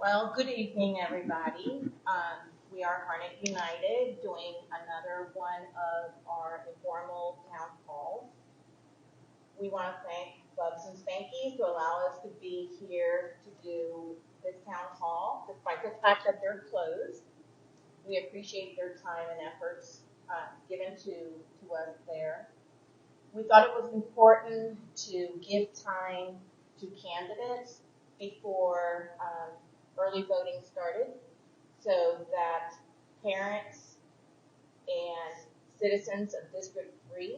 Well, good evening, everybody. We are Harnett United doing another one of our informal town halls. We want to thank Bubs and Spanky to allow us to be here to do this town hall, despite the fact that they're closed. We appreciate their time and efforts given to us there. We thought it was important to give time to candidates before early voting started so that parents and citizens of District 3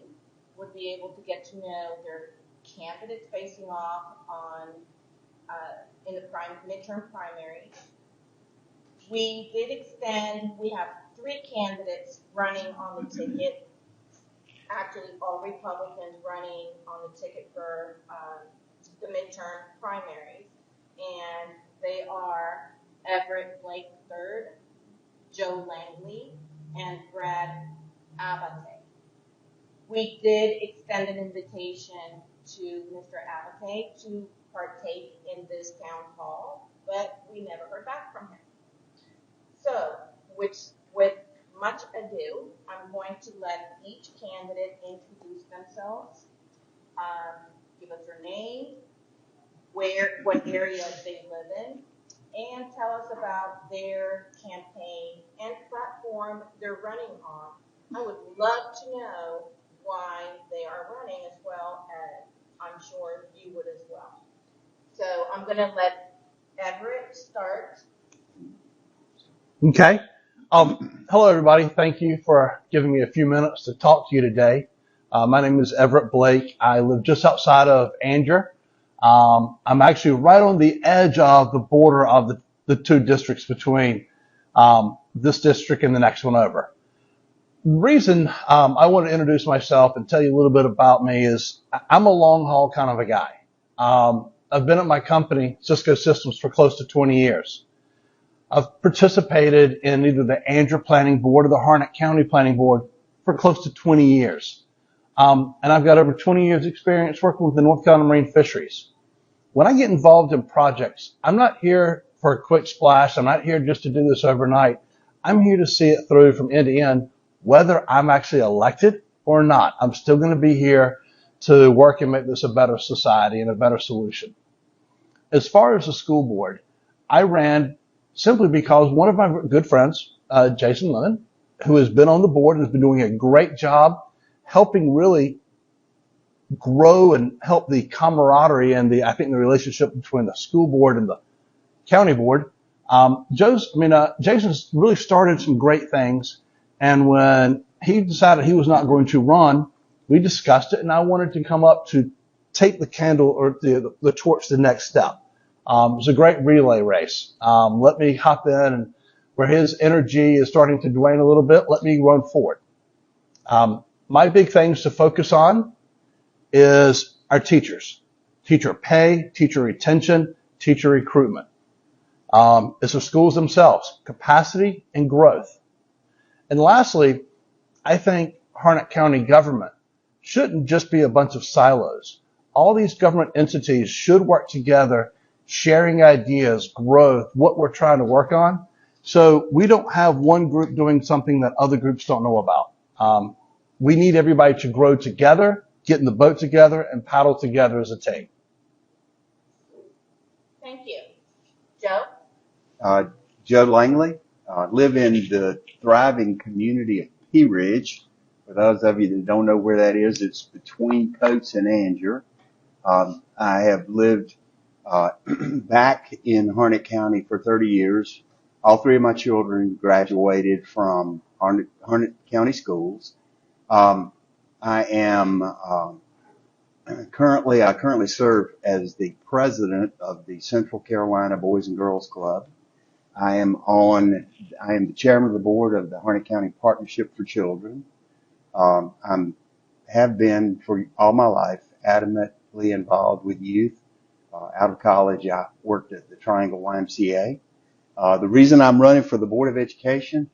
would be able to get to know their candidates facing off on in the midterm primaries. We did extend, we have 3 candidates running on the ticket, actually all Republicans running on the ticket for the midterm primaries, and they are Everett Blake III, Joe Langley, and Brad Abate. We did extend an invitation to Mr. Abate to partake in this town hall, but we never heard back from him. So, with much ado, I'm going to let each candidate introduce themselves, give us their name, what area they live in, and tell us about their campaign and platform they're running on. I would love to know why they are running, as well as I'm sure you would as well. So I'm going to let Everett start. Okay. Hello, everybody. Thank you for giving me a few minutes to talk to you today. My name is Everett Blake. I live just outside of Anger. I'm actually right on the edge of the border of the 2 districts between this district and the next one over. The reason I want to introduce myself and tell you a little bit about me is I'm a long haul kind of a guy. I've been at my company, Cisco Systems, for close to 20 years. I've participated in either the Anger Planning Board or the Harnett County Planning Board for close to 20 years. And I've got over 20 years experience working with the North Carolina Marine Fisheries. When I get involved in projects, I'm not here for a quick splash. I'm not here just to do this overnight. I'm here to see it through from end to end, whether I'm actually elected or not. I'm still going to be here to work and make this a better society and a better solution. As far as the school board, I ran simply because one of my good friends, Jason Lemon, who has been on the board and has been doing a great job helping really grow and help the camaraderie and the relationship between the school board and the county board. Jason's really started some great things. And when he decided he was not going to run, we discussed it, and I wanted to come up to take the candle or the torch to the next step. It was a great relay race. Let me hop in, and where his energy is starting to wane a little bit, let me run forward. My big things to focus on is our teachers, teacher pay, teacher retention, teacher recruitment. It's the schools themselves, capacity and growth. And lastly, I think Harnett County government shouldn't just be a bunch of silos. All these government entities should work together, sharing ideas, growth, what we're trying to work on. So we don't have one group doing something that other groups don't know about. We need everybody to grow together, get in the boat together, and paddle together as a team. Thank you. Joe? Joe Langley. Live in the thriving community of Pea Ridge. For those of you that don't know where that is, it's between Coates and Anger. I have lived back in Harnett County for 30 years. All 3 of my children graduated from Harnett County schools. I currently serve as the president of the Central Carolina Boys and Girls Club. I am the chairman of the board of the Harnett County Partnership for Children. Have been for all my life adamantly involved with youth. Out of college, I worked at the Triangle YMCA. The reason I'm running for the Board of Education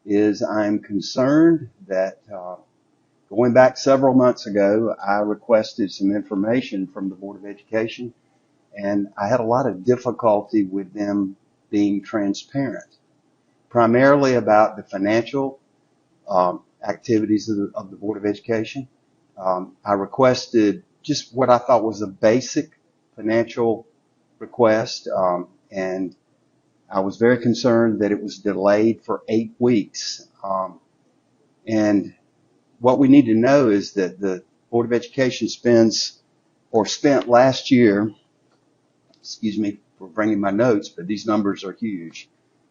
is I'm concerned that going back several months ago, I requested some information from the Board of Education, and I had a lot of difficulty with them being transparent, primarily about the financial activities of the Board of Education. I requested just what I thought was a basic financial request, and I was very concerned that it was delayed for 8 weeks. And what we need to know is that the Board of Education spent last year, excuse me for bringing my notes, but these numbers are huge.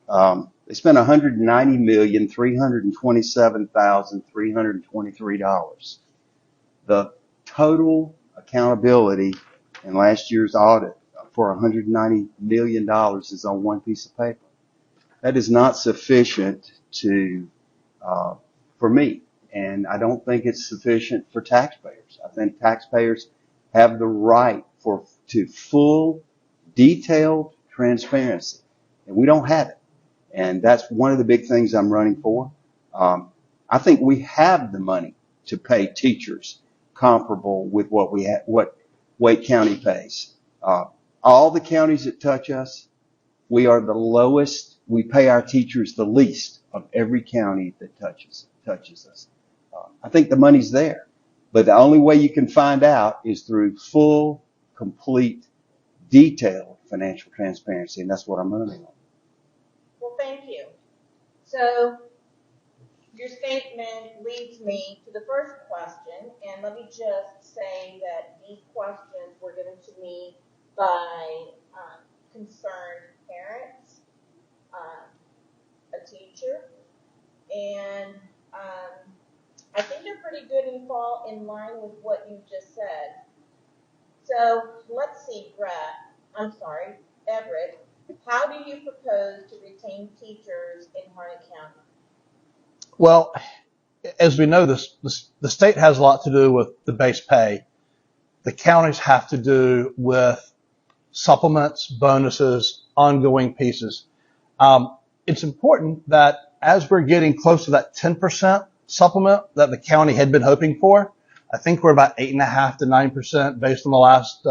They spent $190,327,323. The total accountability in last year's audit for $190 million is on one piece of paper. That is not sufficient for me, and I don't think it's sufficient for taxpayers. I think taxpayers have the right to full, detailed transparency, and we don't have it. And that's one of the big things I'm running for. I think we have the money to pay teachers comparable with what Wake County pays. All the counties that touch us, we are the lowest. We pay our teachers the least of every county that touches us. I think the money's there, but the only way you can find out is through full, complete, detailed financial transparency, and that's what I'm running on. Well, thank you. So your statement leads me to the first question, and let me just say that these questions were given to me by concerned parents, a teacher, and I think they're pretty good and fall in line with what you just said. So let's see, Everett, how do you propose to retain teachers in Harnett County? Well, as we know, the state has a lot to do with the base pay. The counties have to do with supplements, bonuses, ongoing pieces. It's important that as we're getting close to that 10% supplement that the county had been hoping for, I think we're about 8.5% to 9% based on the last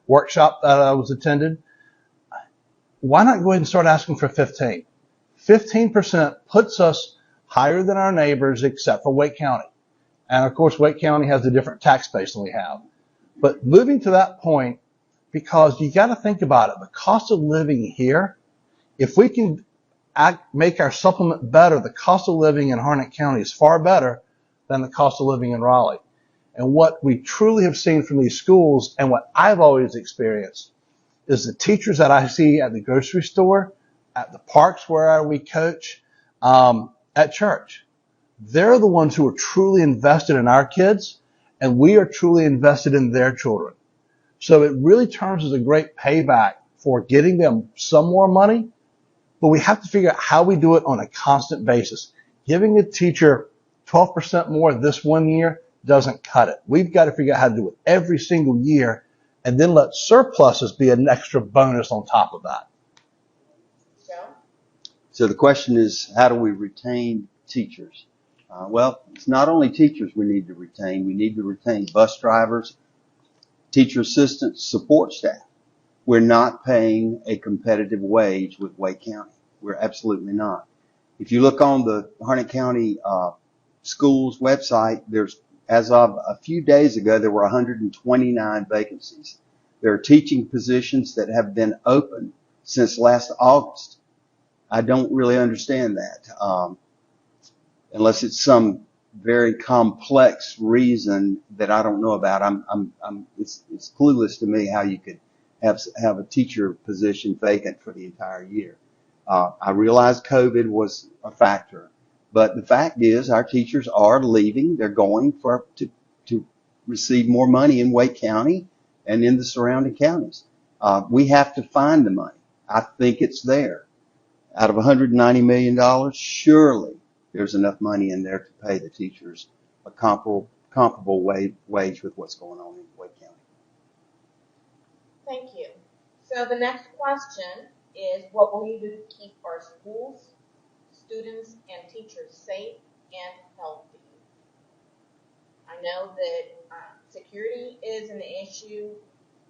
workshop that I was attended. Why not go ahead and start asking for 15? 15% puts us higher than our neighbors except for Wake County. And of course, Wake County has a different tax base than we have. But moving to that point, because you got to think about it, the cost of living here, if we can make our supplement better, the cost of living in Harnett County is far better than the cost of living in Raleigh. And what we truly have seen from these schools, and what I've always experienced, is the teachers that I see at the grocery store, at the parks where we coach, at church. They're the ones who are truly invested in our kids, and we are truly invested in their children. So it really turns as a great payback for getting them some more money, but we have to figure out how we do it on a constant basis. Giving a teacher 12% more this one year doesn't cut it. We've got to figure out how to do it every single year, and then let surpluses be an extra bonus on top of that. So the question is, how do we retain teachers? Well, it's not only teachers we need to retain. We need to retain bus drivers, teacher assistants, support staff. We're not paying a competitive wage with Wake County. We're absolutely not. If you look on the Harnett County schools website, as of a few days ago, there were 129 vacancies. There are teaching positions that have been open since last August. I don't really understand that, unless it's some very complex reason that I don't know about. It's clueless to me how you could have a teacher position vacant for the entire year. I realize COVID was a factor, but the fact is our teachers are leaving. They're going to receive more money in Wake County and in the surrounding counties. We have to find the money. I think it's there. Out of $190 million, surely there's enough money in there to pay the teachers a comparable wage with what's going on in Wake County. Thank you. So the next question is, what will you do to keep our schools, students, and teachers safe and healthy? I know that security is an issue.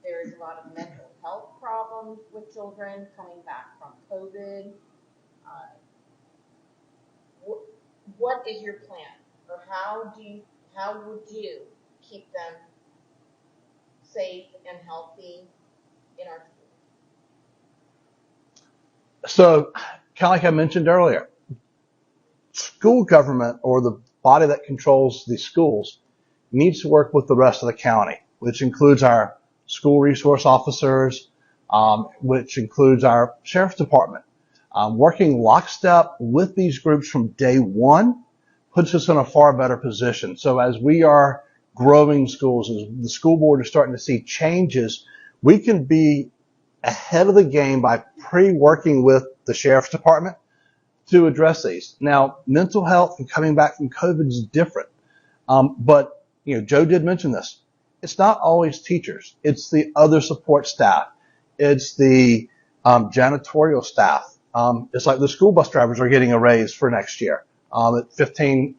There is a lot of mental health problems with children coming back from COVID. what is your plan? Or how would you keep them safe and healthy in our schools? So, kind of like I mentioned earlier, school government, or the body that controls the schools, needs to work with the rest of the county, which includes our school resource officers, which includes our sheriff's department. Working lockstep with these groups from day one puts us in a far better position. So as we are growing schools, as the school board is starting to see changes, we can be ahead of the game by pre-working with the sheriff's department to address these. Now, mental health and coming back from COVID is different. But Joe did mention this. It's not always teachers. It's the other support staff. It's the janitorial staff. It's like the school bus drivers are getting a raise for next year. At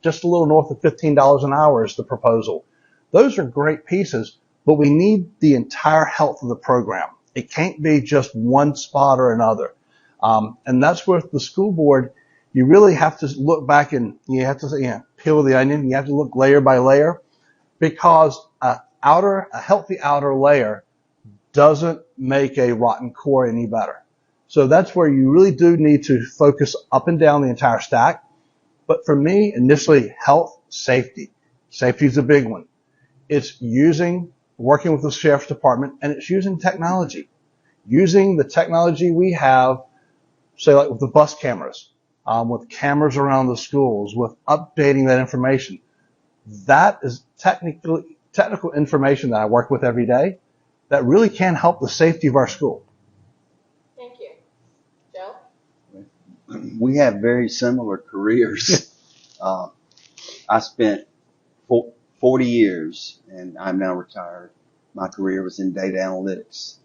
just a little north of $15 an hour is the proposal. Those are great pieces, but we need the entire health of the program. It can't be just one spot or another. And that's where the school board, you really have to look back and you have to peel the onion. You have to look layer by layer, because a healthy outer layer doesn't make a rotten core any better. So that's where you really do need to focus up and down the entire stack. But for me, initially, health, safety. Safety is a big one. It's working with the sheriff's department, and it's using technology. Using the technology we have, say like with the bus cameras, with cameras around the schools, with updating that information. That is technical information that I work with every day that really can help the safety of our school. Thank you. Joe? We have very similar careers. I spent 40 years, and I'm now retired. My career was in data analytics.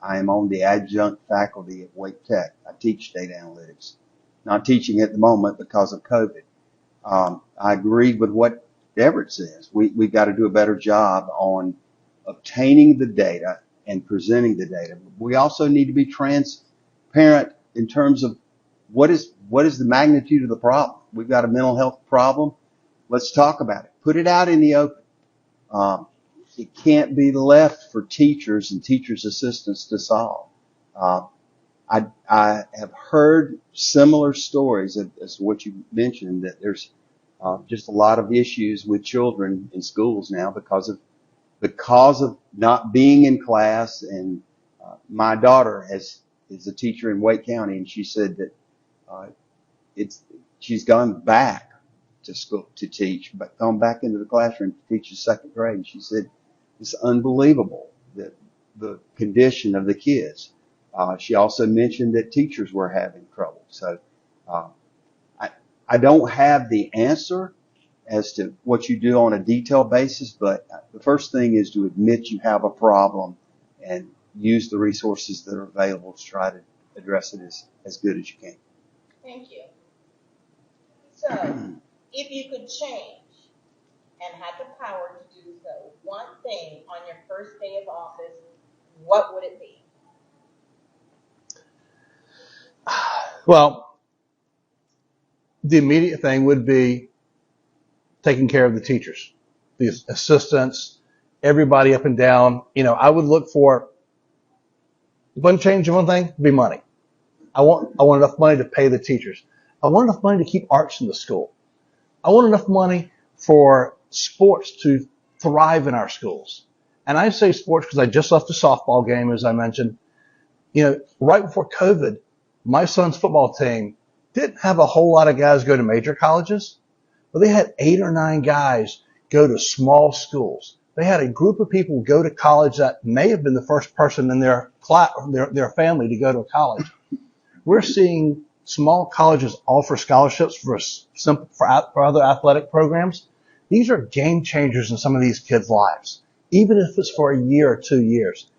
I am on the adjunct faculty at Wake Tech. I teach data analytics. Not teaching at the moment because of COVID. I agree with what Everett says. We got to do a better job on obtaining the data and presenting the data. We also need to be transparent in terms of what is the magnitude of the problem. We've got a mental health problem. Let's talk about it. Put it out in the open. It can't be left for teachers and teachers' assistants to solve. I have heard similar stories as what you mentioned, that there's just a lot of issues with children in schools now because of not being in class. And my daughter is a teacher in Wake County, and she said that she's gone back to school to teach, but gone back into the classroom to teach the second grade. And she said it's unbelievable that the condition of the kids. She also mentioned that teachers were having trouble. So I don't have the answer as to what you do on a detailed basis, but the first thing is to admit you have a problem and use the resources that are available to try to address it as good as you can. Thank you. So, if you could change and had the power to do so, one thing on your first day of office, what would it be? Well, the immediate thing would be taking care of the teachers, the assistants, everybody up and down. I would look for one change in one thing, be money. I want enough money to pay the teachers. I want enough money to keep arts in the school. I want enough money for sports to thrive in our schools. And I say sports because I just left a softball game, as I mentioned. Right before COVID, my son's football team didn't have a whole lot of guys go to major colleges, but they had 8 or 9 guys go to small schools. They had a group of people go to college that may have been the first person in their class, their family to go to a college. We're seeing small colleges offer scholarships for other athletic programs. These are game changers in some of these kids' lives, even if it's for a year or 2 years.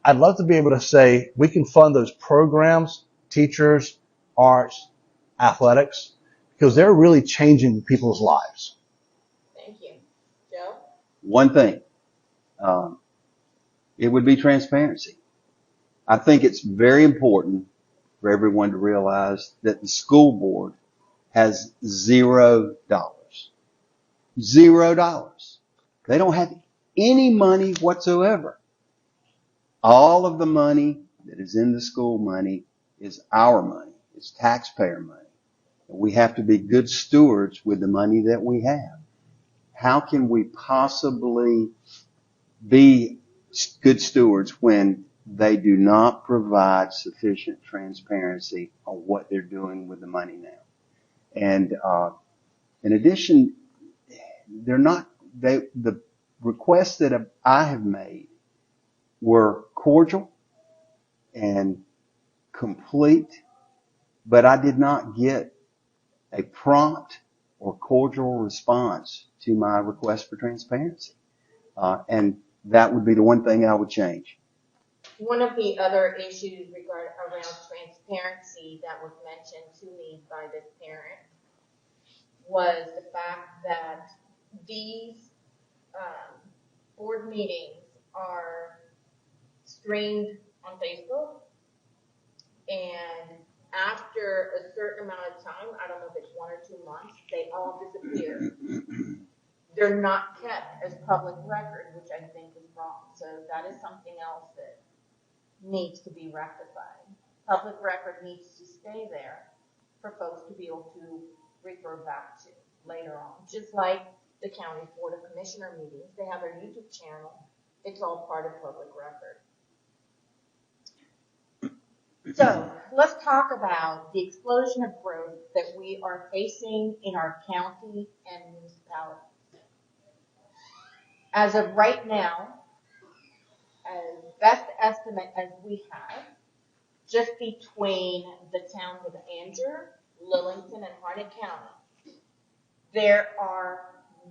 I'd love to be able to say we can fund those programs, teachers, arts, athletics, because they're really changing people's lives. Thank you. Joe? One thing, it would be transparency. I think it's very important for everyone to realize that the school board has $0. $0. They don't have any money whatsoever. All of the money that is in the school money is our money. It's taxpayer money. We have to be good stewards with the money that we have. How can we possibly be good stewards when they do not provide sufficient transparency on what they're doing with the money now? And in addition, the requests that I have made were cordial and complete, but I did not get a prompt or cordial response to my request for transparency. And that would be the one thing I would change. One of the other issues around transparency that was mentioned to me by this parent was the fact that these board meetings are streamed on Facebook, and after a certain amount of time, I don't know if it's 1 or 2 months, they all disappear. They're not kept as public record, which I think is wrong. So that is something else that needs to be rectified. Public record needs to stay there for folks to be able to refer back to later on. Just like the county board of commissioner meetings, they have their YouTube channel. It's all part of public record. So let's talk about the explosion of growth that we are facing in our county and municipalities. As of right now, as best estimate as we have, just between the towns of Angier, Lillington, and Harnett County, there are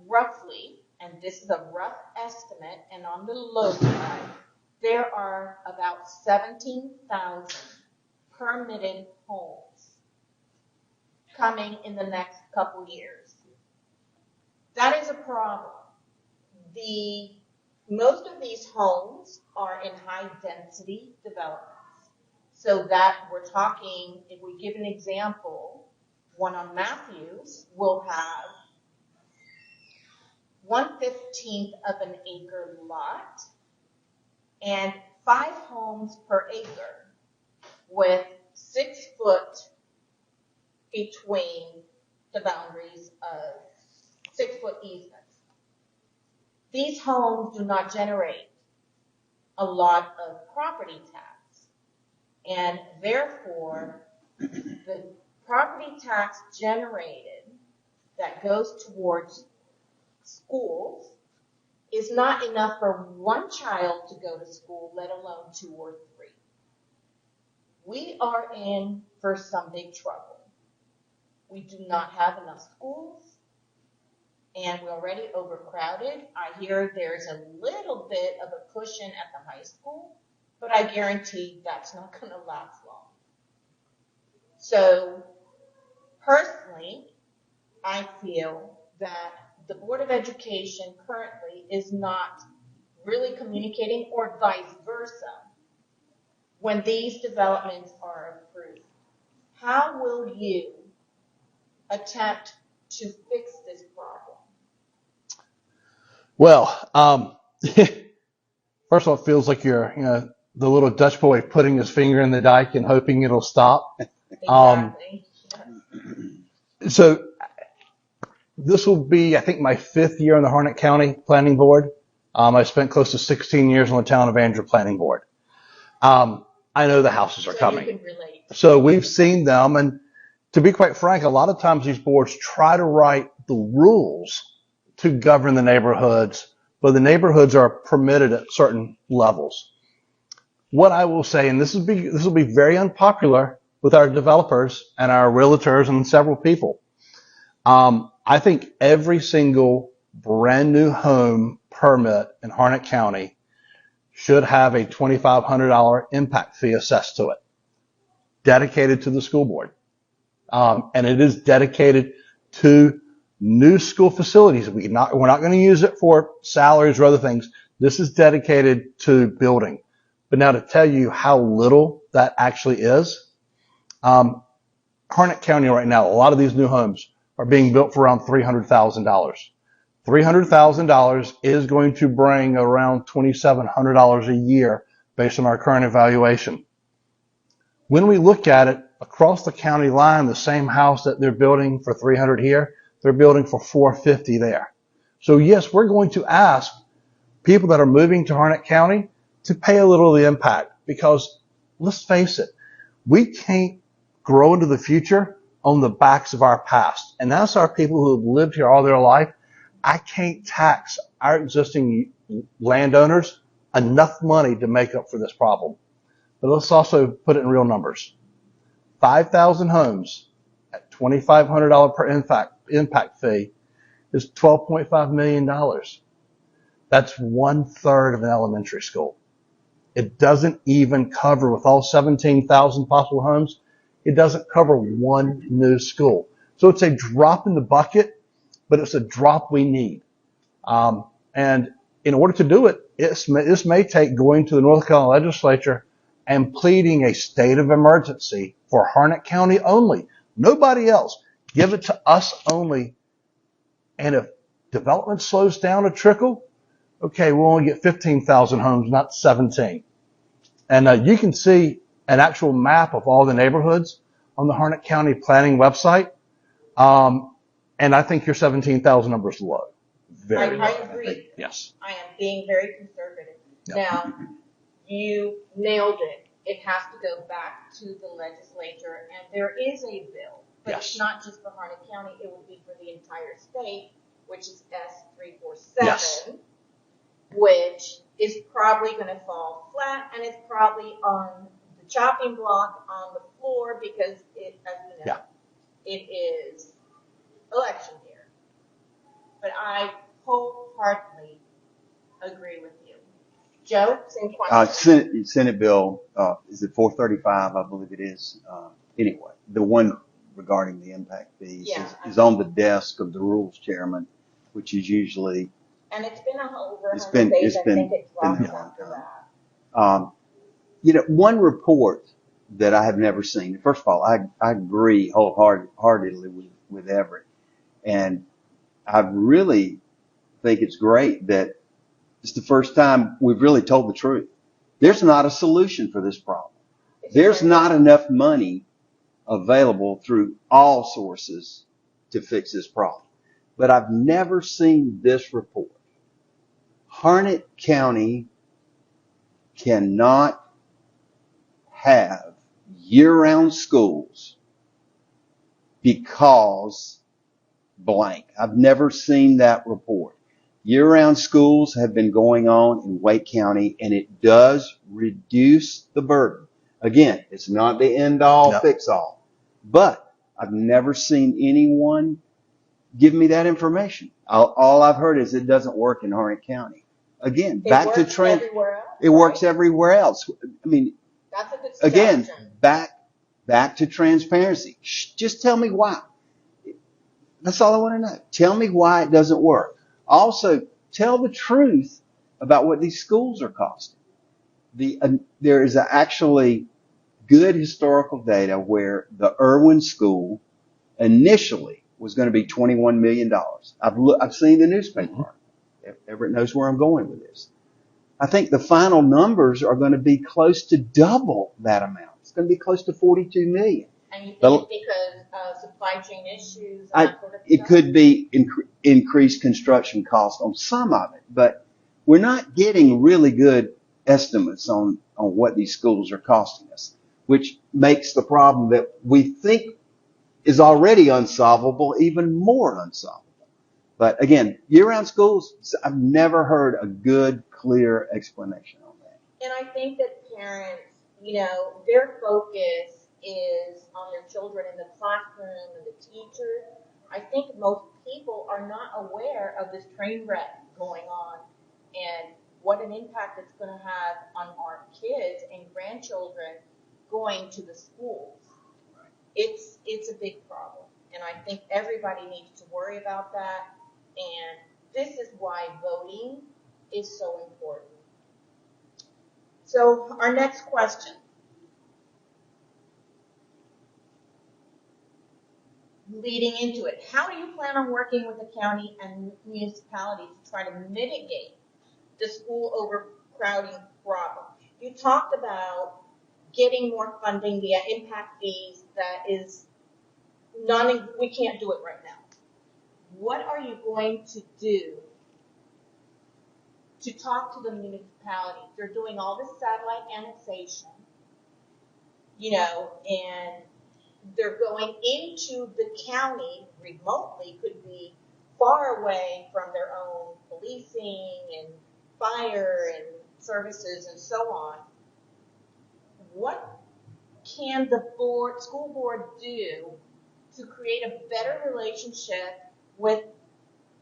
roughly, and this is a rough estimate, and on the low side, there are about 17,000 permitted homes coming in the next couple years. That is a problem. Most of these homes are in high density developments. So that we're talking, if we give an example, one on Matthews will have 1/15 of an acre lot and 5 homes per acre with 6 foot between the boundaries of 6 foot easements. These homes do not generate a lot of property tax, and therefore the property tax generated that goes towards schools is not enough for one child to go to school, let alone 2 or 3. We are in for some big trouble. We do not have enough schools, and we're already overcrowded. I hear there's a little bit of a cushion at the high school, but I guarantee that's not going to last long. So personally, I feel that the Board of Education currently is not really communicating, or vice versa, when these developments are approved. How will you attempt to fix this problem? Well, first of all, it feels like you're, the little Dutch boy putting his finger in the dike and hoping it'll stop. Exactly. So this will be, I think, my 5th year on the Harnett County Planning Board. I spent close to 16 years on the Town of Angier Planning Board. I know the houses are coming. You can relate. So we've seen them, and to be quite frank, a lot of times these boards try to write the rules to govern the neighborhoods, but the neighborhoods are permitted at certain levels. What I will say, and this will be very unpopular with our developers and our realtors and several people. I think every single brand new home permit in Harnett County should have a $2,500 impact fee assessed to it, dedicated to the school board. And it is dedicated to new school facilities. We're not going to use it for salaries or other things. This is dedicated to building. But now to tell you how little that actually is, Harnett County right now, a lot of these new homes are being built for around $300,000. $300,000 is going to bring around $2,700 a year based on our current evaluation. When we look at it across the county line, the same house that they're building for $300 here, they're building for $450 there. So yes, we're going to ask people that are moving to Harnett County to pay a little of the impact, because let's face it, we can't grow into the future on the backs of our past. And that's our people who have lived here all their life. I can't tax our existing landowners enough money to make up for this problem. But let's also put it in real numbers. 5,000 homes at $2,500 per impact fee is $12.5 million. That's 1/3 of an elementary school. It doesn't even cover, with all 17,000 possible homes, it doesn't cover one new school. So it's a drop in the bucket, but it's a drop we need. And in order to do it, this may take going to the North Carolina legislature and pleading a state of emergency for Harnett County only. Nobody else. Give it to us only. And if development slows down a trickle, okay, we'll only get 15,000 homes, not 17. And you can see an actual map of all the neighborhoods on the Harnett County planning website. And I think your 17,000 number is low. Very low. I agree. Yes. I am being very conservative. Yep. Now, you nailed it. It has to go back to the legislature, and there is a bill, but Yes. it's not just for Harnett County. It would be for the entire state, which is S347, Yes. which is probably going to fall flat, and it's probably on the chopping block on the floor because it, as we know, it is election year. But I wholeheartedly agree with you. Joe, same question. Senate bill, is it 435? I believe it is. Anyway, the one regarding the impact fees is on the desk of the rules chairman, which is usually. And it's been over 100 days. I think it dropped after that. One report that I have never seen. First of all, I agree wholeheartedly with Everett. And I really think it's great that it's the first time we've really told the truth. There's not a solution for this problem. There's not enough money available through all sources to fix this problem. But I've never seen this report. Harnett County cannot have year-round schools because blank. I've never seen that report. Year-round schools have been going on in Wake County, and it does reduce the burden. Again, it's not the end-all, fix-all. But I've never seen anyone give me that information. All I've heard is it doesn't work in Harnett County. Again, it works everywhere else. I mean, that's a good again, back to transparency. Just tell me why. That's all I want to know. Tell me why it doesn't work. Also, tell the truth about what these schools are costing. There is actually good historical data where the Irwin School initially was going to be $21 million. I've seen the newspaper. Everett knows where I'm going with this. I think the final numbers are going to be close to double that amount. It's going to be close to $42 million. And you think it's because of supply chain issues? It could be increased construction costs on some of it, but we're not getting really good estimates on what these schools are costing us, which makes the problem that we think is already unsolvable even more unsolvable. But again, year-round schools, I've never heard a good, clear explanation on that. And I think that parents, their focus is on their children in the classroom and the teachers. I think most people are not aware of this train wreck going on and what an impact it's going to have on our kids and grandchildren going to the schools. It's a big problem, and I think everybody needs to worry about that. And this is why voting is so important. So our next question. leading into it. How do you plan on working with the county and municipalities to try to mitigate the school overcrowding problem? You talked about getting more funding via impact fees. That is we can't do it right now. What are you going to do to talk to the municipalities? They're doing all this satellite annexation, and they're going into the county remotely, could be far away from their own policing and fire and services and so on. What can the school board do to create a better relationship with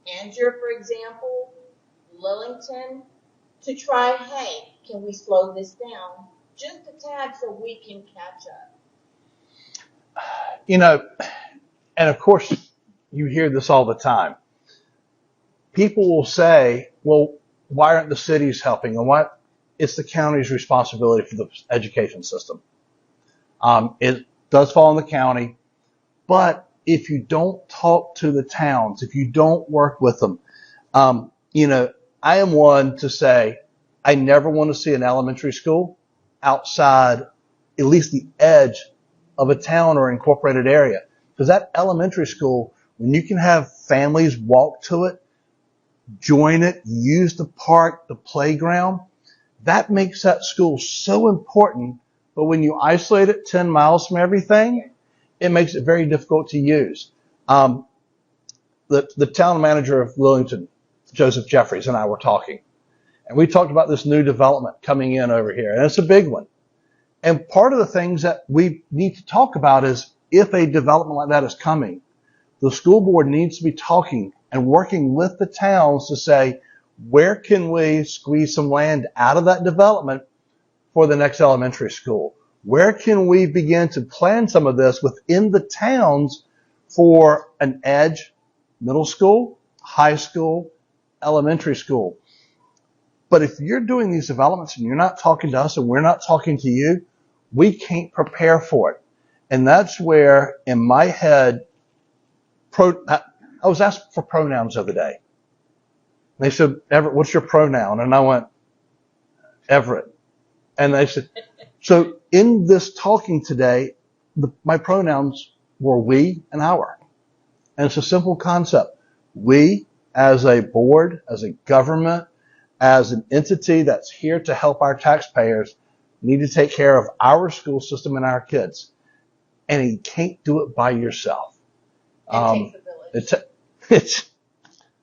Angier, for example, Lillington, to try, hey, can we slow this down just a tad so we can catch up? And of course, you hear this all the time. People will say, well, why aren't the cities helping? And what? It's the county's responsibility for the education system. It does fall on the county, but if you don't talk to the towns, if you don't work with them, I am one to say I never want to see an elementary school outside at least the edge of a town or incorporated area. Because that elementary school, when you can have families walk to it, join it, use the park, the playground, that makes that school so important. But when you isolate it 10 miles from everything, it makes it very difficult to use. The town manager of Lillington, Joseph Jeffries, and I were talking. And we talked about this new development coming in over here. And it's a big one. And part of the things that we need to talk about is if a development like that is coming, the school board needs to be talking and working with the towns to say, where can we squeeze some land out of that development for the next elementary school? Where can we begin to plan some of this within the towns for an edge middle school, high school, elementary school? But if you're doing these developments and you're not talking to us and we're not talking to you, we can't prepare for it. And that's where, in my head, I was asked for pronouns the other day. They said, Everett, what's your pronoun? And I went, Everett. And they said, so in this talking today, my pronouns were we and our. And it's a simple concept. We, as a board, as a government, as an entity that's here to help our taxpayers, need to take care of our school system and our kids. And you can't do it by yourself. It takes a village.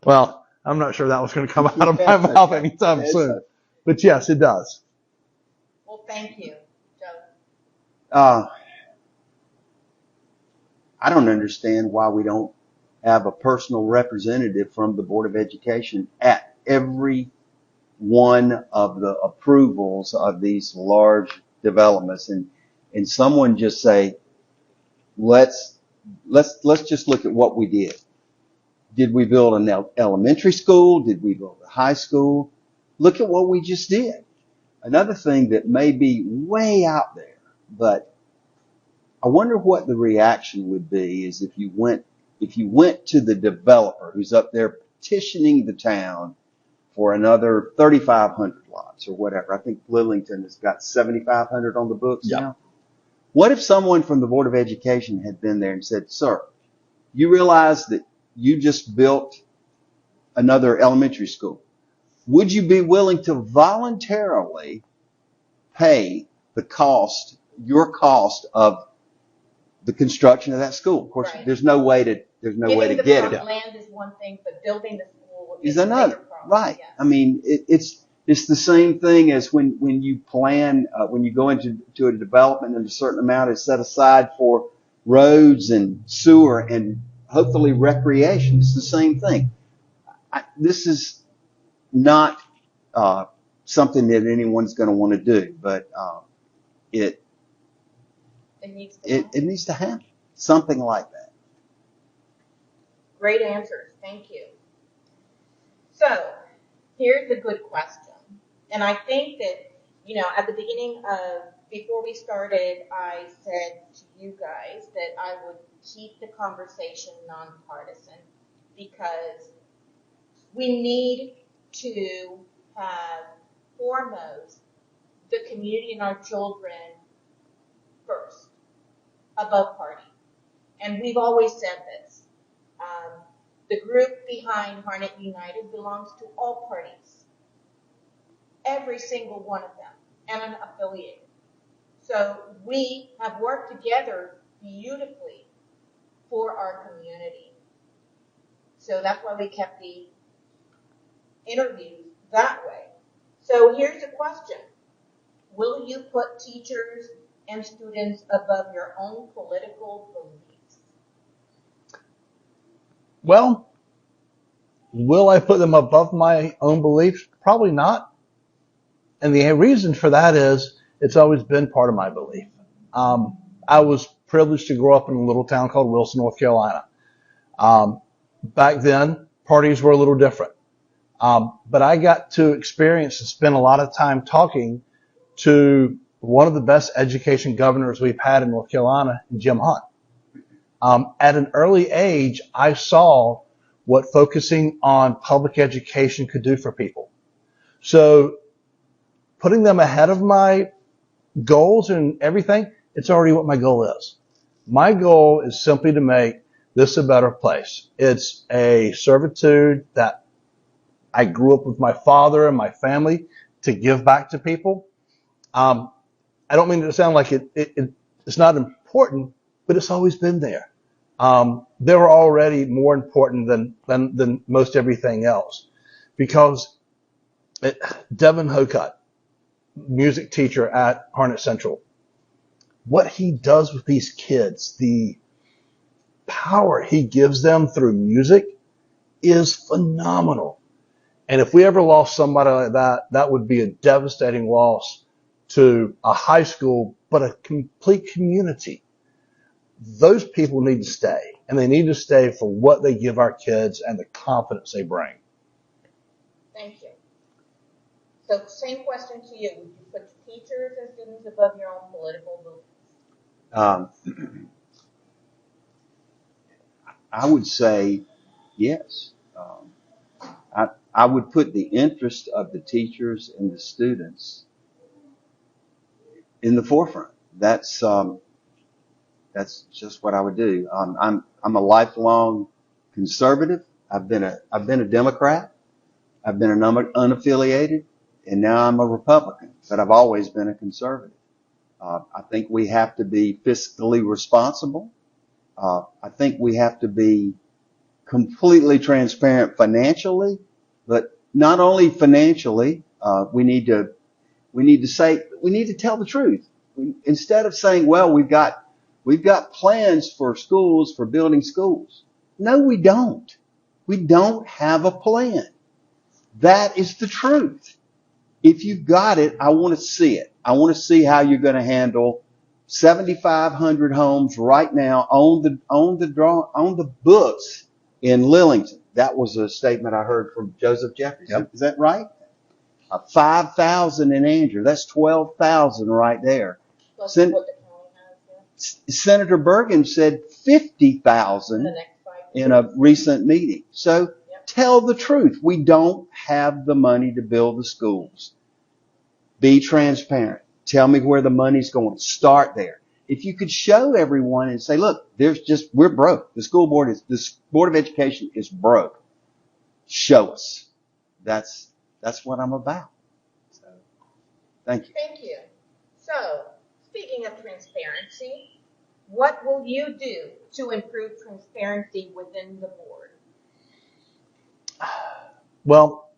Well, I'm not sure that was going to come out of my mouth anytime soon. But yes, it does. Well, thank you, Joe. I don't understand why we don't have a personal representative from the Board of Education at every one of the approvals of these large developments, and someone just say, let's just look at what we did. Did we build an elementary school? Did we build a high school? Look at what we just did. Another thing that may be way out there, but I wonder what the reaction would be is if you went to the developer who's up there petitioning the town for another 3,500 lots or whatever. I think Lillington has got 7,500 on the books now. What if someone from the Board of Education had been there and said, sir, you realize that you just built another elementary school. Would you be willing to voluntarily pay your cost of the construction of that school? Of course, Right. there's no way to get it. Land is one thing, but building the school Is another. Right. Yes. I mean, it's the same thing as when you plan, when you go into a development and a certain amount is set aside for roads and sewer and hopefully recreation. It's the same thing. This is not something that anyone's going to want to do, but it needs to happen. Something like that. Great answers. Thank you. So, here's a good question. And I think that, at the beginning of before we started, I said to you guys that I would keep the conversation nonpartisan because we need to have foremost the community and our children first, above party. And we've always said this. The group behind Harnett United belongs to all parties, every single one of them, and an affiliate. So we have worked together beautifully for our community. So that's why we kept the interviews that way. So here's the question. Will you put teachers and students above your own political beliefs? Well, will I put them above my own beliefs? Probably not. And the reason for that is it's always been part of my belief. I was privileged to grow up in a little town called Wilson, North Carolina. Back then, parties were a little different. But I got to experience and spend a lot of time talking to one of the best education governors we've had in North Carolina, Jim Hunt. At an early age, I saw what focusing on public education could do for people. So putting them ahead of my goals and everything, it's already what my goal is. My goal is simply to make this a better place. It's a servitude that I grew up with my father and my family to give back to people. I don't mean to sound like it's not important, but it's always been there. They were already more important than most everything else, because Devin Hocutt, music teacher at Harnett Central, what he does with these kids, the power he gives them through music is phenomenal. And if we ever lost somebody like that, that would be a devastating loss to a high school, but a complete community. Those people need to stay, and they need to stay for what they give our kids and the confidence they bring. Thank you. So same question to you. Would you put teachers and students above your own political beliefs? I would say yes. I would put the interest of the teachers and the students in the forefront. That's just what I would do. I'm a lifelong conservative. I've been a Democrat. I've been an unaffiliated, and now I'm a Republican. But I've always been a conservative. I think we have to be fiscally responsible. I think we have to be completely transparent financially, but not only financially. We need to tell the truth. Instead of saying, well, we've got plans for schools, for building schools. No, we don't. We don't have a plan. That is the truth. If you've got it, I want to see it. I want to see how you're going to handle 7,500 homes right now on the books in Lillington. That was a statement I heard from Joseph Jeffries. Yep. Is that right? 5,000 in Andrew. That's 12,000 right there. Plus what the county has there. Senator Bergen said 50,000 in a recent meeting. So tell the truth. We don't have the money to build the schools. Be transparent. Tell me where the money's going. Start there. If you could show everyone and say, look, we're broke. The Board of Education is broke. Show us. That's what I'm about. So, thank you. Thank you. So, speaking of transparency, what will you do to improve transparency within the board? Well,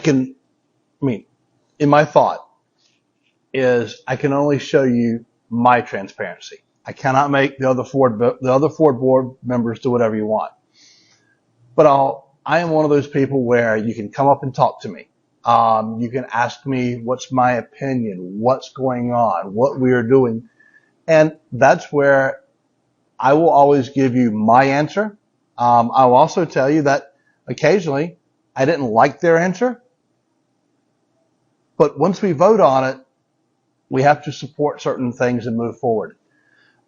in my thought is I can only show you my transparency. I cannot make the other four board members do whatever you want. But I am one of those people where you can come up and talk to me. You can ask me what's my opinion, what's going on, what we are doing. And that's where I will always give you my answer. I will also tell you that occasionally I didn't like their answer. But once we vote on it, We have to support certain things and move forward.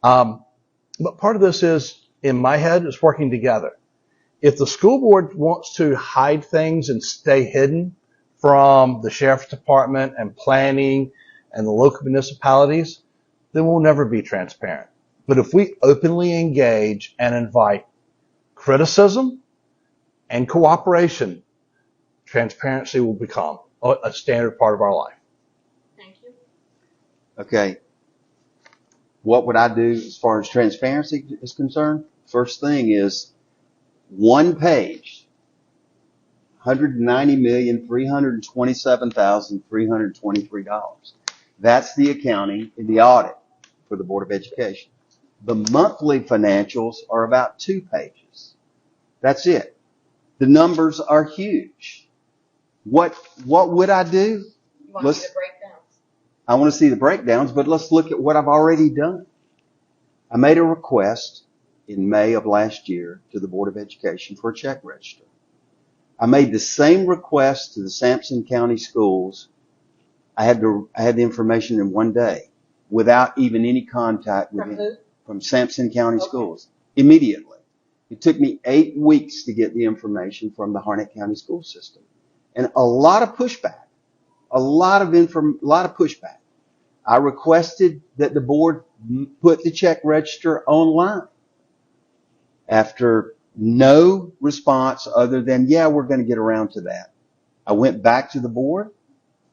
But part of this is, in my head, is working together. If the school board wants to hide things and stay hidden from the sheriff's department and planning and the local municipalities, then we'll never be transparent. But if we openly engage and invite criticism and cooperation, transparency will become a standard part of our life. Thank you. Okay. What would I do as far as transparency is concerned? First thing is one page, $190,327,323. That's the accounting in the audit for the Board of Education. The monthly financials are about 2 pages. That's it. The numbers are huge. What would I do? You want to see the breakdowns? I want to see the breakdowns, but let's look at what I've already done. I made a request in May of last year to the Board of Education for a check register. I made the same request to the Sampson County schools. I had the information in one day without even any contact with from Sampson County schools immediately. It took me 8 weeks to get the information from the Harnett County school system, and a lot of pushback. A lot of pushback. I requested that the board put the check register online. After no response other than, yeah, we're going to get around to that, I went back to the board.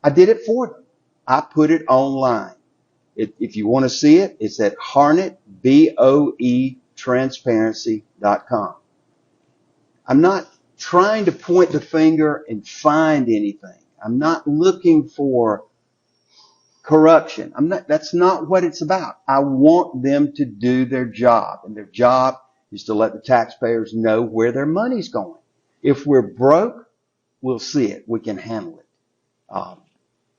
I did it for them. I put it online. If you want to see it, it's at Harnett, BOE transparency.com. I'm not trying to point the finger and find anything. I'm not looking for corruption. That's not what it's about. I want them to do their job, and their job is to let the taxpayers know where their money's going. If we're broke, we'll see it. We can handle it.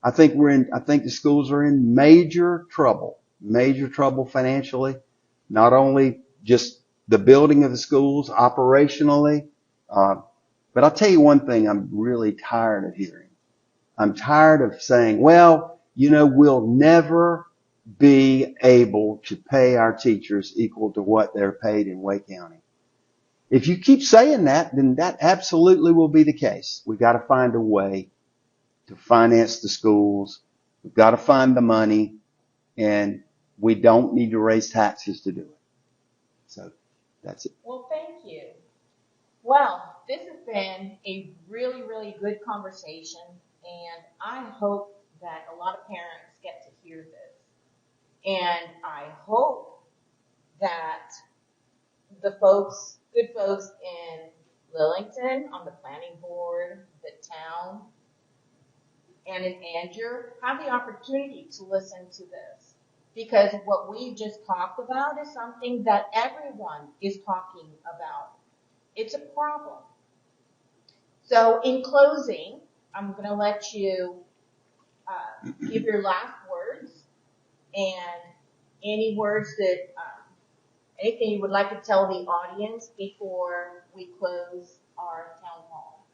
I think the schools are in major trouble financially. Not only just the building of the schools operationally, but I'll tell you one thing I'm really tired of hearing. I'm tired of saying, well, we'll never be able to pay our teachers equal to what they're paid in Wake County. If you keep saying that, then that absolutely will be the case. We've got to find a way to finance the schools. We've got to find the money, and we don't need to raise taxes to do it. So that's it. Well, thank you. Well, this has been a really, really good conversation, and I hope that a lot of parents get to hear this. And I hope that the good folks in Lillington on the planning board, the town, and in Angier have the opportunity to listen to this. Because what we just talked about is something that everyone is talking about. It's a problem. So in closing, I'm going to let you give your last words and any words that, anything you would like to tell the audience before we close our town hall.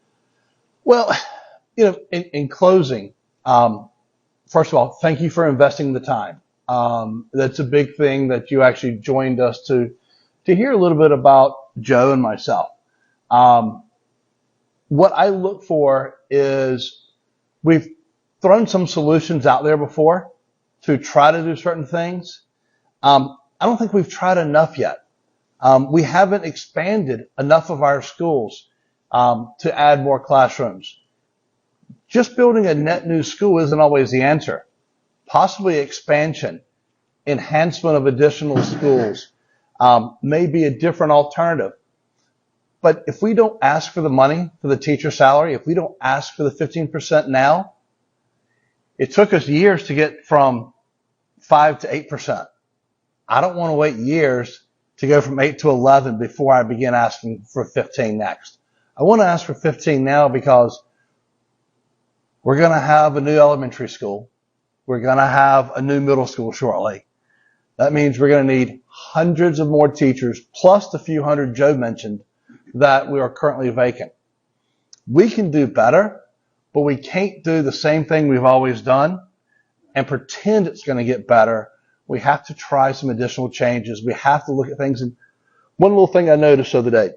Well, in closing, first of all, thank you for investing the time. That's a big thing that you actually joined us to hear a little bit about Joe and myself. What I look for is we've thrown some solutions out there before to try to do certain things. I don't think we've tried enough yet. We haven't expanded enough of our schools to add more classrooms. Just building a net new school isn't always the answer. Possibly expansion, enhancement of additional schools may be a different alternative. But if we don't ask for the money for the teacher salary, if we don't ask for the 15% now, it took us years to get from 5 to 8%. I don't want to wait years to go from 8 to 11 before I begin asking for 15 next. I want to ask for 15 now because we're going to have a new elementary school. We're going to have a new middle school shortly. That means we're going to need hundreds of more teachers, plus the few hundred Joe mentioned that we are currently vacant. We can do better, but we can't do the same thing we've always done and pretend it's going to get better. We have to try some additional changes. We have to look at things. And one little thing I noticed the other day,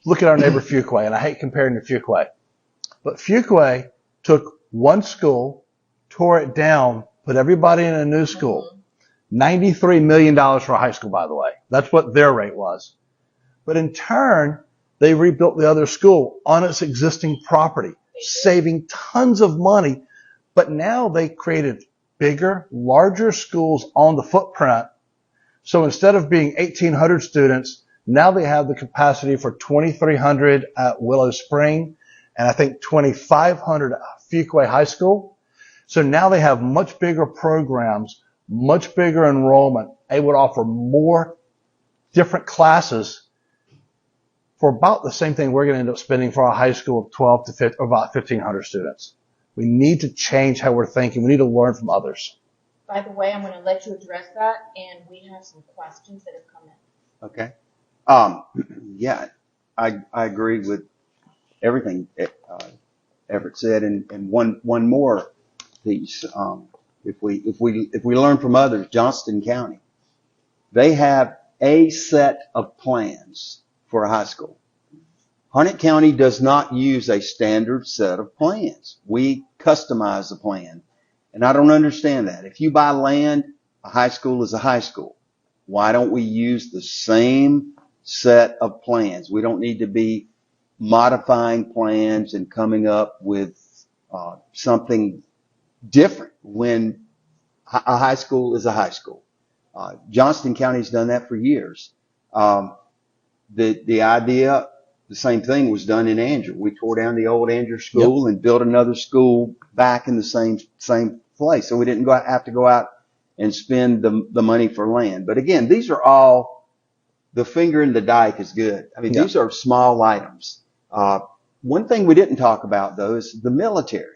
look at our neighbor Fuquay, and I hate comparing to Fuquay, but Fuquay took one school, tore it down, put everybody in a new school. $93 million for a high school, by the way. That's what their rate was. But in turn, they rebuilt the other school on its existing property, saving tons of money. But now they created bigger, larger schools on the footprint. So instead of being 1,800 students, now they have the capacity for 2,300 at Willow Spring and I think 2,500 at Fuquay High School. So now they have much bigger programs, much bigger enrollment, able to offer more different classes for about the same thing we're going to end up spending for a high school of 12 to 15, or about 1,500 students. We need to change how we're thinking. We need to learn from others. By the way, I'm going to let you address that, and we have some questions that have come in. Okay. Yeah, I agree with everything Everett said, and one more piece. If we learn from others, Johnston County, they have a set of plans for a high school. Harnett County does not use a standard set of plans. We customize the plan. And I don't understand that. If you buy land, a high school is a high school. Why don't we use the same set of plans? We don't need to be modifying plans and coming up with something different when a high school is a high school. Johnston County's done that for years. The idea, the same thing was done in Andrew. We tore down the old Andrew school and built another school back in the same place. So we didn't have to go out and spend the money for land. But again, these are all, the finger in the dike is good. I mean, these are small items. One thing we didn't talk about though is the military.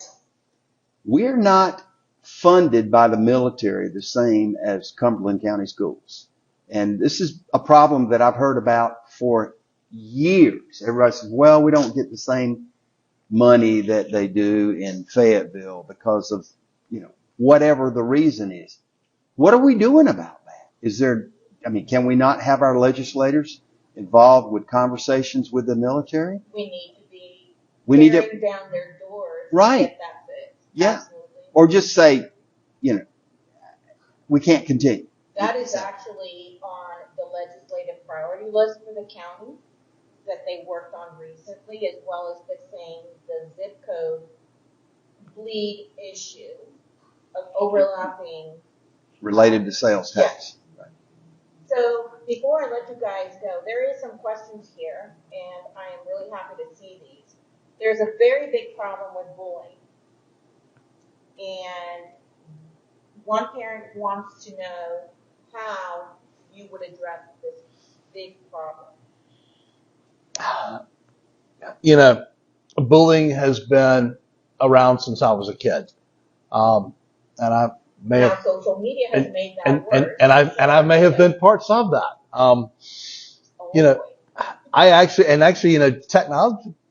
We're not funded by the military the same as Cumberland County schools. And this is a problem that I've heard about for years. Everybody says, well, we don't get the same money that they do in Fayetteville because of, whatever the reason is. What are we doing about that? Can we not have our legislators involved with conversations with the military? We need to be tearing down their doors. Right. To get that fixed. Yeah. Absolutely. Or just say, we can't continue. That is actually on the legislative priority list for the county that they worked on recently, as well as fixing the zip code bleed issue of overlapping. Related to sales tax. Right. So before I let you guys go, there is some questions here, and I am really happy to see these. There's a very big problem with bullying. And one parent wants to know how you would address this big problem. Bullying has been around since I was a kid. And I may now, have, social media has made that worse. and I may have been parts of that.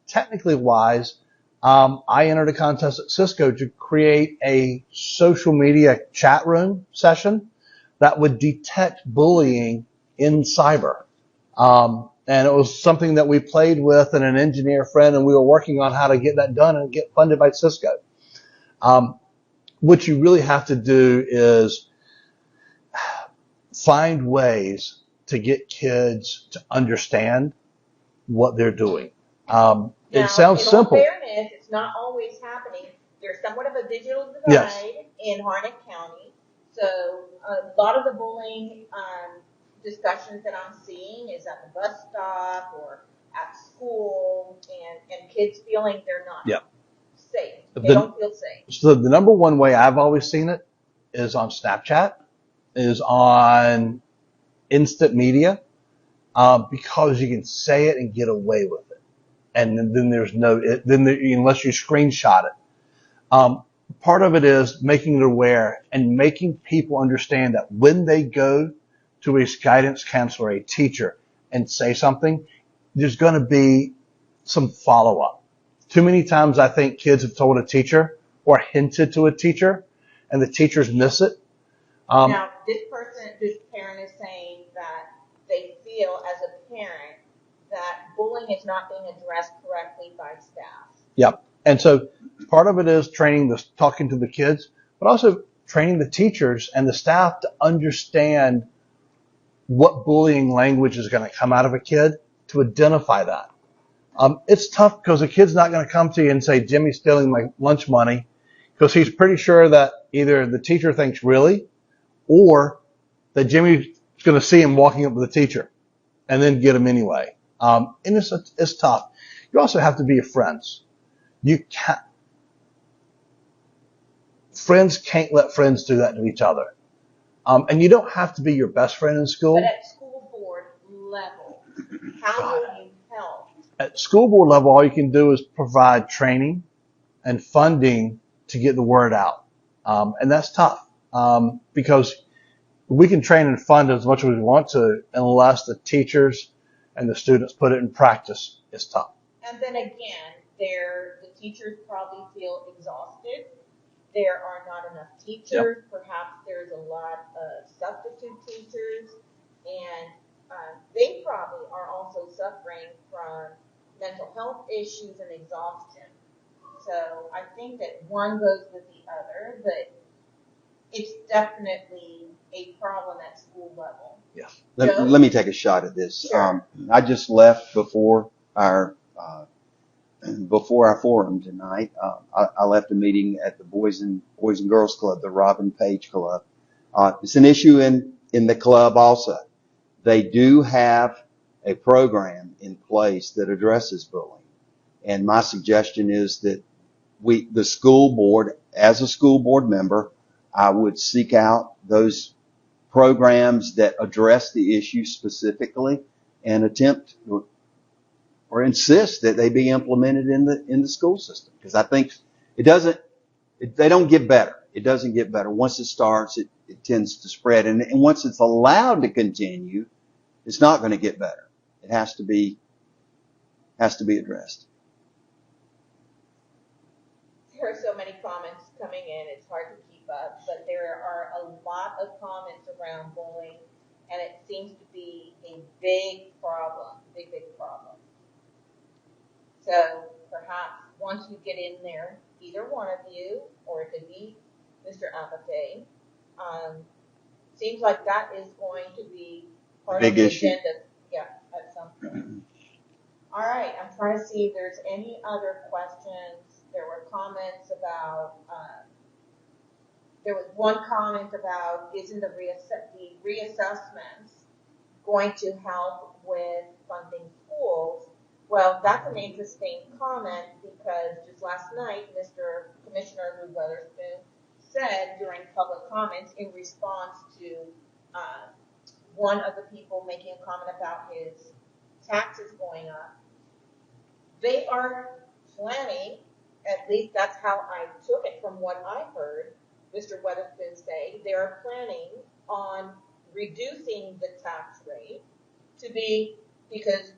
Technically wise, I entered a contest at Cisco to create a social media chat room session that would detect bullying in cyber. And it was something that we played with and an engineer friend, and we were working on how to get that done and get funded by Cisco. What you really have to do is find ways to get kids to understand what they're doing. It sounds simple. In all fairness, it's not always happening. There's somewhat of a digital divide in Harnett County. So a lot of the bullying discussions that I'm seeing is at the bus stop or at school, and kids feeling they're not safe. They don't feel safe. So the number one way I've always seen it is on Snapchat, is on instant media, because you can say it and get away with it. And then there's unless you screenshot it. Part of it is making it aware and making people understand that when they go to a guidance counselor, a teacher, and say something, there's going to be some follow-up. Too many times I think kids have told a teacher or hinted to a teacher and the teachers miss it. Now, this parent is saying that they feel as a parent that bullying is not being addressed correctly by staff. Yep. And so part of it is talking to the kids, but also training the teachers and the staff to understand what bullying language is going to come out of a kid, to identify that. It's tough because a kid's not going to come to you and say, Jimmy's stealing my lunch money, because he's pretty sure that either the teacher thinks really, or that Jimmy's going to see him walking up to the teacher and then get him anyway. And it's tough. You also have to be your friends. Friends can't let friends do that to each other. And you don't have to be your best friend in school. But at school board level, how will you help? At school board level, all you can do is provide training and funding to get the word out. And that's tough, because we can train and fund as much as we want to, unless the teachers and the students put it in practice. It's tough. And then again, the teachers probably feel exhausted. There are not enough teachers. Yep. Perhaps there's a lot of substitute teachers, and they probably are also suffering from mental health issues and exhaustion. So I think that one goes with the other, but it's definitely a problem at school level. Yeah. Let me take a shot at this. Sure. I just left before our forum tonight. I left a meeting at the Boys and Girls Club, the Robin Page Club. It's an issue in the club also. They do have a program in place that addresses bullying. And my suggestion is that the school board, as a school board member, I would seek out those programs that address the issue specifically and attempt or insist that they be implemented in the school system. Because I think they don't get better. It doesn't get better. Once it starts, it tends to spread. And once it's allowed to continue, it's not going to get better. It has to be addressed. There are so many comments coming in, it's hard to keep up, but there are a lot of comments around bullying, and it seems to be a big problem. So perhaps once you get in there, either one of you, or it could be Mr. Apathy, seems like that is going to be part of the agenda. Yeah, at some point. All right, I'm trying to see if there's any other questions. There were comments about, there was one comment about, isn't the reassessments going to help with funding schools? Well, that's an interesting comment, because just last night, Commissioner Lou Weatherspoon said during public comments in response to one of the people making a comment about his taxes going up, they are planning, at least that's how I took it from what I heard Mr. Weatherspoon say, they are planning on reducing the tax rate to be, because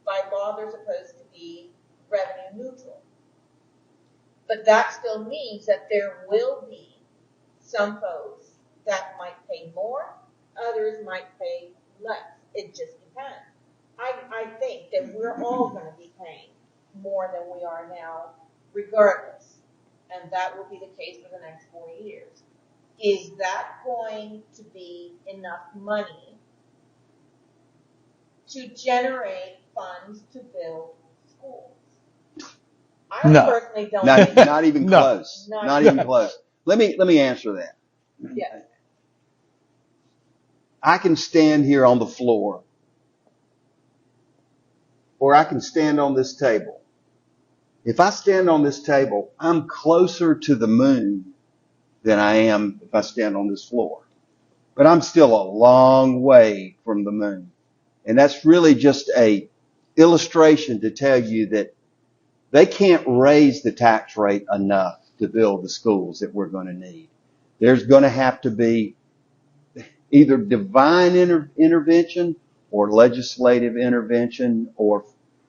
by law they're supposed to be revenue neutral. But that still means that there will be some folks that might pay more, others might pay less. It just depends. I think that we're all going to be paying more than we are now, regardless. And that will be the case for the next 4 years. Is that going to be enough money to generate funds to build schools? I personally don't think not even close. Not even close. Let me answer that. Yeah. I can stand here on the floor, or I can stand on this table. If I stand on this table, I'm closer to the moon than I am if I stand on this floor. But I'm still a long way from the moon. And that's really just a illustration to tell you that they can't raise the tax rate enough to build the schools that we're going to need. There's going to have to be either divine intervention or legislative intervention, or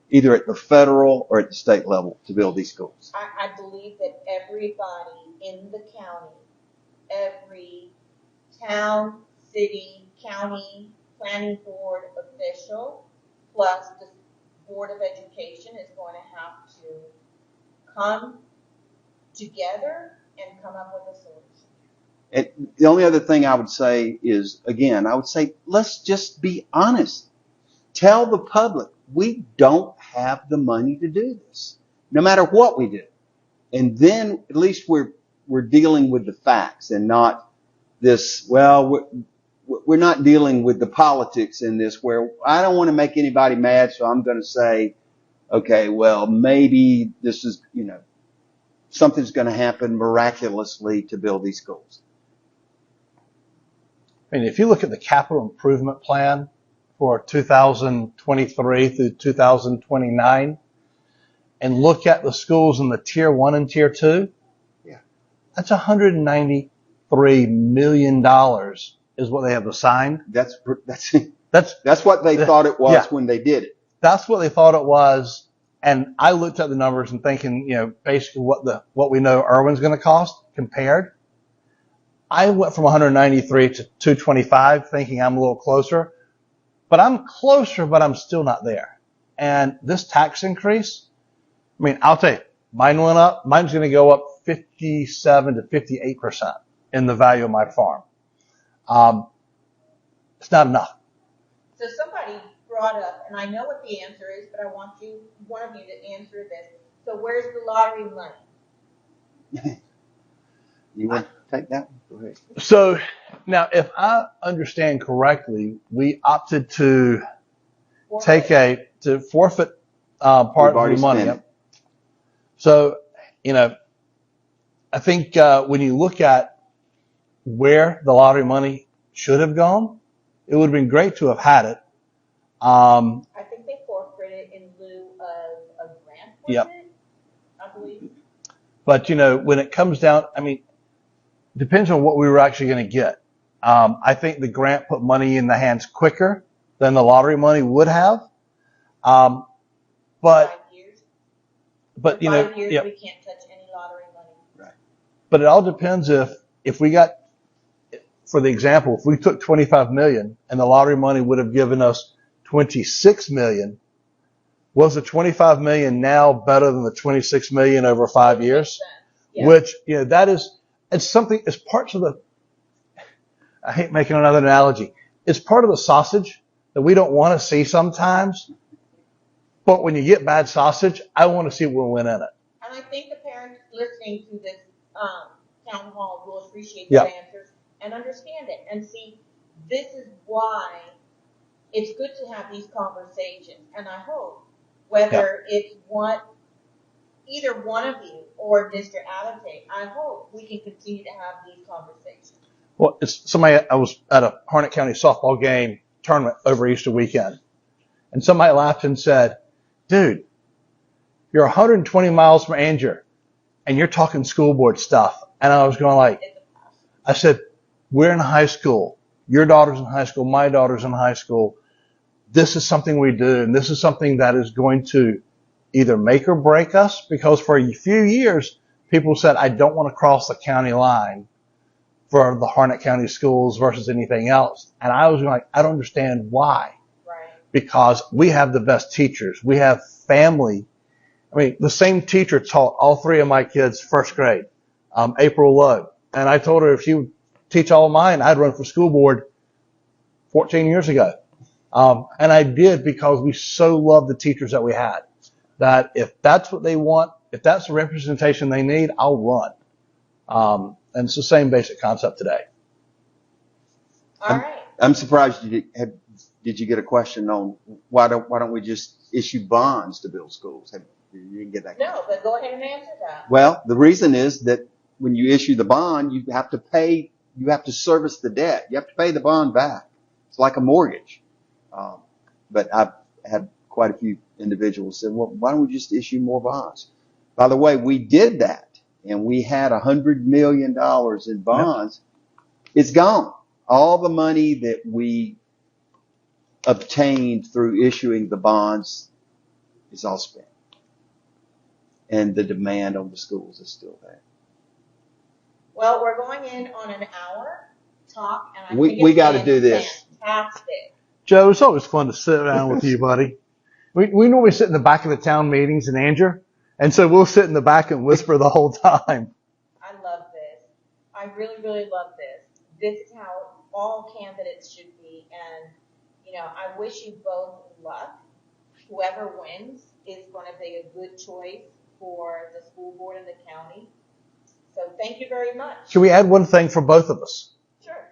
either at the federal or at the state level to build these schools. I believe that everybody in the county, every town, city, county, planning board official, plus the Board of Education is going to have to come together and come up with a solution. And the only other thing I would say is, again, I would say, let's just be honest. Tell the public, we don't have the money to do this, no matter what we do. And then at least we're dealing with the facts and not this, well, we're not dealing with the politics in this where I don't want to make anybody mad, so I'm going to say, okay, well, maybe this is, something's going to happen miraculously to build these schools. I mean, if you look at the capital improvement plan for 2023 through 2029 and look at the schools in the tier 1 and tier 2, yeah, that's $193 million is what they have assigned. That's what they thought it was when they did it. That's what they thought it was. And I looked at the numbers and thinking, basically what we know Irwin's going to cost compared. I went from 193 to 225 thinking I'm a little closer, but I'm closer, but I'm still not there. And this tax increase, I mean, I'll tell you, mine went up. Mine's going to go up 57 to 58% in the value of my farm. It's not enough. So somebody brought up, and I know what the answer is, but I want one of you to answer this. So where's the lottery money? You want to take that one? Go ahead. So now, if I understand correctly, we opted to forfeit part of the money. Spent it. So, I think when you look at where the lottery money should have gone, it would have been great to have had it. I think they forfeited in lieu of a grant, was it? I believe. But, when it comes down, I mean, depends on what we were actually going to get. I think the grant put money in the hands quicker than the lottery money would have. But 5 years. But, For 5 years, we can't touch any lottery money. Right. But it all depends if we got, for the example, if we took 25 million and the lottery money would have given us 26 million, was the 25 million now better than the 26 million over 5 years? Yeah. Which, it's something, it's parts of I hate making another analogy. It's part of the sausage that we don't want to see sometimes. But when you get bad sausage, I want to see what went in it. And I think the parents listening to this town hall will appreciate the answers and understand it and see this is why it's good to have these conversations. And I hope whether it's either one of you or Mr. Adate, I hope we can continue to have these conversations. Well, I was at a Harnett County softball game tournament over Easter weekend, and somebody laughed and said, dude, you're 120 miles from Anger, and you're talking school board stuff. And I was going I said, we're in high school. Your daughter's in high school. My daughter's in high school. This is something we do, and this is something that is going to either make or break us, because for a few years, people said, I don't want to cross the county line for the Harnett County schools versus anything else. And I was I don't understand why. Right. Because we have the best teachers. We have family. I mean, the same teacher taught all three of my kids first grade, April Lowe. And I told her if she would teach all of mine, I'd run for school board 14 years ago. And I did because we so love the teachers that we had. That if that's what they want, if that's the representation they need, I'll run. And it's the same basic concept today. All right. I'm surprised did you get a question on why don't we just issue bonds to build schools? You didn't get that question. No, but go ahead and answer that. Well, the reason is that when you issue the bond, you have to service the debt. You have to pay the bond back. It's like a mortgage. But I've had quite a few individuals say, well, why don't we just issue more bonds? By the way, we did that, and we had $100 million in bonds. It's gone. All the money that we obtained through issuing the bonds is all spent. And the demand on the schools is still there. Well, we're going in on an hour talk, and I think We it's got to been do this. fantastic. Joe, it's always fun to sit down with you, buddy. We normally sit in the back of the town meetings in Andrew, and so we'll sit in the back and whisper the whole time. I love this. I really, really love this. This is how all candidates should be, and I wish you both luck. Whoever wins is going to be a good choice for the school board and the county. So thank you very much. Should we add one thing for both of us? Sure.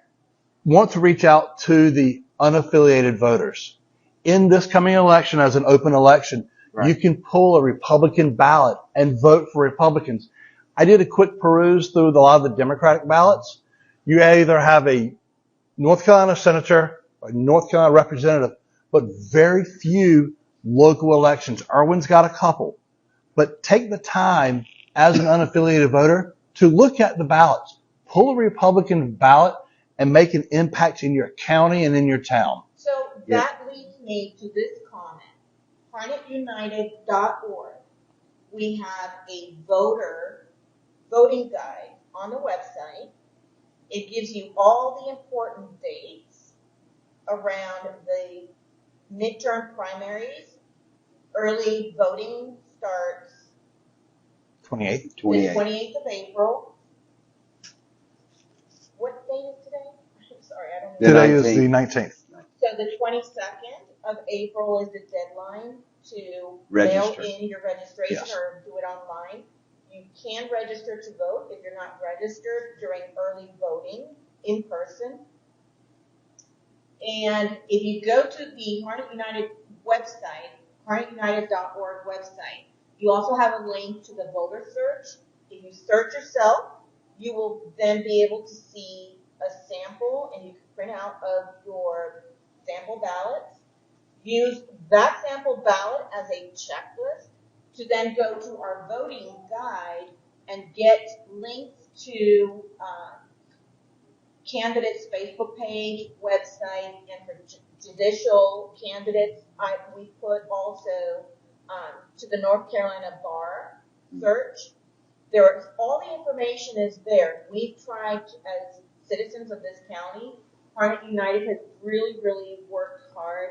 Want to reach out to the unaffiliated voters. In this coming election, as an open election, Right. you can pull a Republican ballot and vote for Republicans. I did a quick peruse through a lot of the Democratic ballots. You either have a North Carolina senator or North Carolina representative, but very few local elections. Irwin's got a couple. But take the time as an unaffiliated voter to look at the ballots. Pull a Republican ballot and make an impact in your county and in your town. So that leads me to this comment. HarnettUnited.org. We have a voting guide on the website. It gives you all the important dates around the midterm primaries. Early voting starts 28th. the 28th of April. What date is today? I'm sorry, I don't know. Today is the 19th. So the 22nd of April is the deadline to Register. mail in your registration Yes. or do it online. You can register to vote if you're not registered during early voting in person. And if you go to the Harnett United website, HarnettUnited.org website, you also have a link to the voter search. If you search yourself, you will then be able to see a sample, and you can print out of your sample ballots. Use that sample ballot as a checklist to then go to our voting guide and get links to candidates' Facebook page, website, and for judicial candidates, we put also to the North Carolina bar search. All the information is there. We've tried to, as citizens of this county, Harnett United has really, really worked hard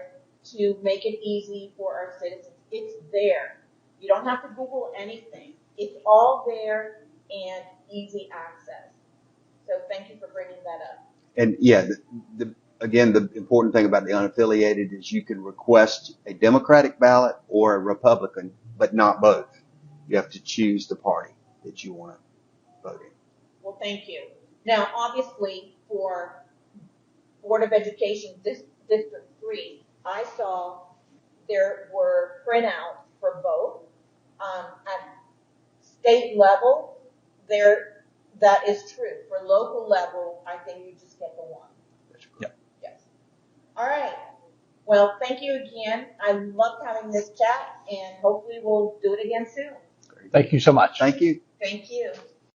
to make it easy for our citizens. It's there. You don't have to Google anything. It's all there and easy access. So thank you for bringing that up. And yeah, again, the important thing about the unaffiliated is you can request a Democratic ballot or a Republican, but not both. You have to choose the party that you want to vote in. Well, thank you. Now, obviously, for Board of Education District 3, I saw there were printouts for both. At state level, that is true. For local level, I think you just get the one. Yep. Yes. All right. Well, thank you again. I loved having this chat, and hopefully we'll do it again soon. Thank you so much. Thank you. Thank you.